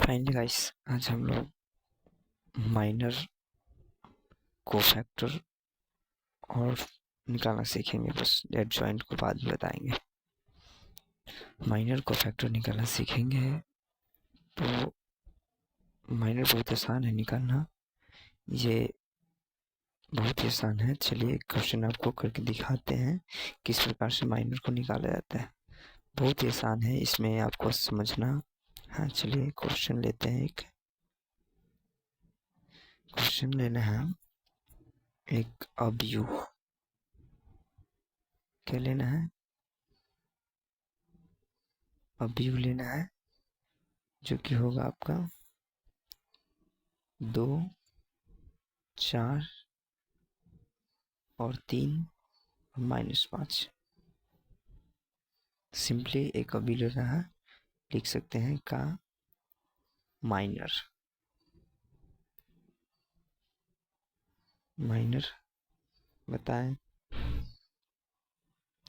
Finally guys, आज हम लोग माइनर कोफैक्टर और निकालना सीखेंगे। बस डेट जॉइंट को बाद में बताएंगे। माइनर कोफैक्टर निकालना सीखेंगे तो माइनर बहुत आसान है निकालना। ये बहुत ही आसान है। चलिए क्वेश्चन आपको करके दिखाते हैं किस प्रकार से माइनर को निकाला जाता है। बहुत ही आसान है, इसमें आपको समझना। हाँ, चलिए क्वेश्चन लेते हैं। एक क्वेश्चन लेना है, एक अवयव। क्या लेना है? अवयव लेना है, जो कि होगा आपका 2, 4 और 3 और -5। सिंपली एक अवयव लेना है, लिख सकते हैं का माइनर। माइनर बताएं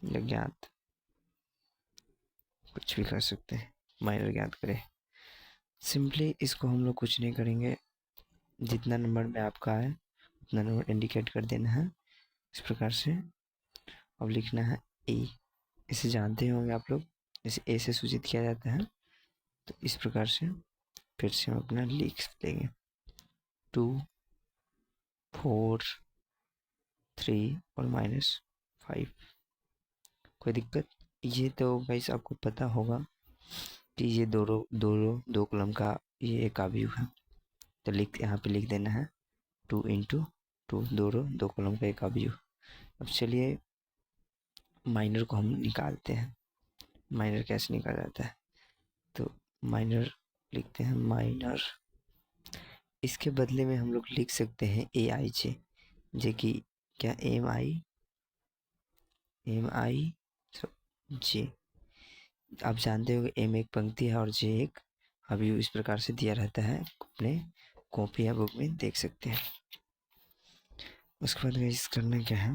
या ज्ञात, कुछ भी कर सकते हैं। माइनर ज्ञात करें। सिंपली इसको हम लोग कुछ नहीं करेंगे, जितना नंबर में आपका है उतना नंबर इंडिकेट कर देना है इस प्रकार से। अब लिखना है ए। इसे जानते होंगे आप लोग, इसे ए से सूचित किया जाता है। तो इस प्रकार से फिर से हम अपना लिख देंगे 2, 4, 3 और -5। कोई दिक्कत? ये तो गाइस आपको पता होगा कि ये दो कॉलम का ये एक अवयव है। तो यहाँ पे लिख देना है 2 × 2, दो कॉलम का एक अवयव। अब चलिए माइनर को हम निकालते हैं। माइनर कैसे निकाला जाता है? तो माइनर लिखते हैं माइनर। इसके बदले में हम लोग लिख सकते हैं AIJ, जे कि क्या MI J। आप जानते हो M एक पंक्ति है और J एक अवयव। इस प्रकार से दिया रहता है, अपने कॉपी या बुक में देख सकते हैं। उसके बाद इस करना क्या है,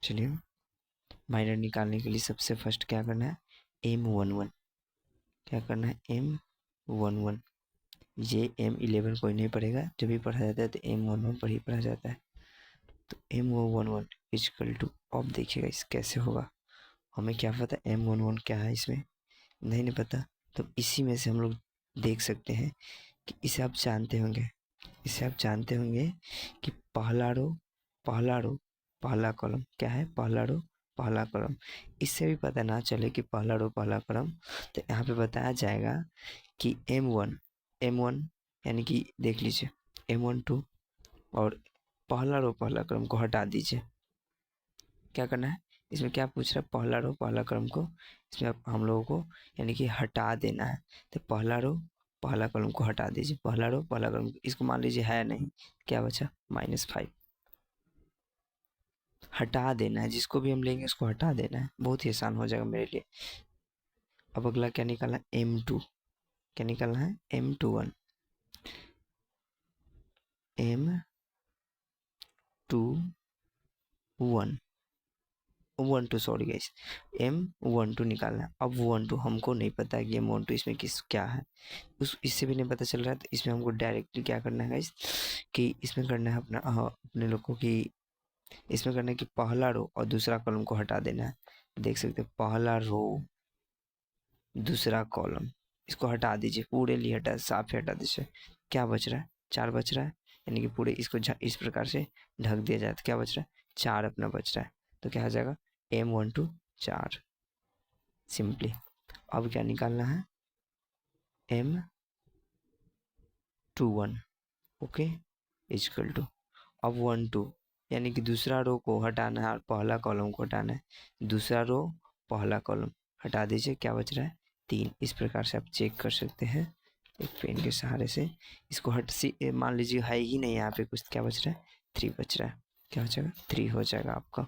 चलिए माइनर निकालने के लिए सबसे फर्स्ट क्या करना है, M11। क्या करना है, M11। ये M11 कोई नहीं पढ़ेगा, जब भी पढ़ा जाता है तो M11 पर ही पढ़ा जाता है। तो M11 इक्वल टू, अब देखिएगा इस कैसे होगा। हमें क्या पता M11 क्या है, इसमें नहीं पता। तो इसी में से हम लोग देख सकते हैं कि इसे आप जानते होंगे कि पहला रो पहला कॉलम क्या है, पहला रो पहला कॉलम। इससे भी पता ना चले कि पहला रो पहला कॉलम, तो यहाँ पे बताया जाएगा कि M1 यानी कि देख लीजिए M12 और पहला रो पहला क्रम को हटा दीजिए। क्या करना है, इसमें क्या पूछ रहा है, पहला रो पहला क्रम को इसमें हम लोगों को यानी कि हटा देना है। तो पहला रो पहला कॉलम को हटा दीजिए, पहला रो पहला कॉलम। इसको मान लीजिए है नहीं, क्या बचा, -5। हटा देना है, जिसको भी हम लेंगे उसको हटा देना है। बहुत ही आसान हो जाएगा मेरे लिए। अब अगला क्या निकालना है, M2। क्या निकालना है, M21। M12 sorry guys, M12 निकालना है। अब 12 हमको नहीं पता कि M12 इसमें क्या है, इससे भी नहीं पता चल रहा है। तो इसमें हमको डायरेक्टली क्या करना है गाइस, कि इसमें करना है अपने लोग को कि इसमें करना है कि पहला रो और दूसरा कॉलम को हटा देना है। देख सकते हैं पहला रो दूसरा कॉलम, इसको हटा दीजिए, पूरे लिए हटा, साफ हटा दीजिए। क्या बच रहा है, 4 बच रहा है। यानी कि पूरे इसको इस प्रकार से ढक दिया जाए तो क्या बच रहा है, 4 अपना बच रहा है। तो क्या आ जाएगा, M12 4 सिंपली। अब क्या निकालना है, M21। ओके, इक्वल टू, अब 12 यानी कि दूसरा रो को हटाना है और पहला कॉलम को हटाना है। दूसरा रो पहला कॉलम हटा दीजिए, क्या बच रहा है, 3। इस प्रकार से आप चेक कर सकते हैं एक पेन के सहारे से। इसको मान लीजिए है ही नहीं यहाँ पे कुछ, क्या बच रहा है, 3 बच रहा है। क्या हो जाएगा, 3 हो जाएगा आपका।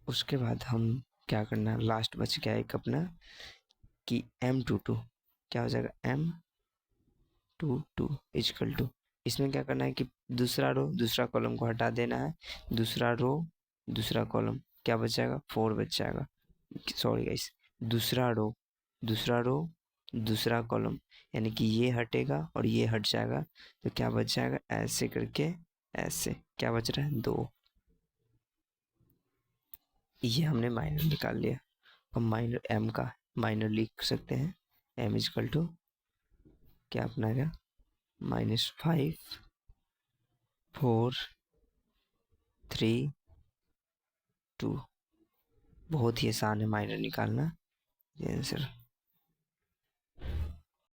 उसके बाद हम क्या करना है, लास्ट बच गया एक अपना कि M22। क्या हो जाएगा, M22 इक्वल टू, इसमें क्या करना है कि दूसरा रो दूसरा कॉलम को हटा देना है। दूसरा रो दूसरा कॉलम, क्या बच जाएगा, 4 बच जाएगा। सॉरी गाइस, दूसरा रो दूसरा कॉलम, यानी कि ये हटेगा और ये हट जाएगा, तो क्या बच जाएगा, ऐसे करके ऐसे क्या बच रहा है, 2। ये हमने माइनर निकाल लिया। अब माइनर एम का माइनर लिख सकते हैं, एम इजकल टू क्या अपना है, -5 4 3 2। बहुत ही आसान है माइनर निकालना। ये आंसर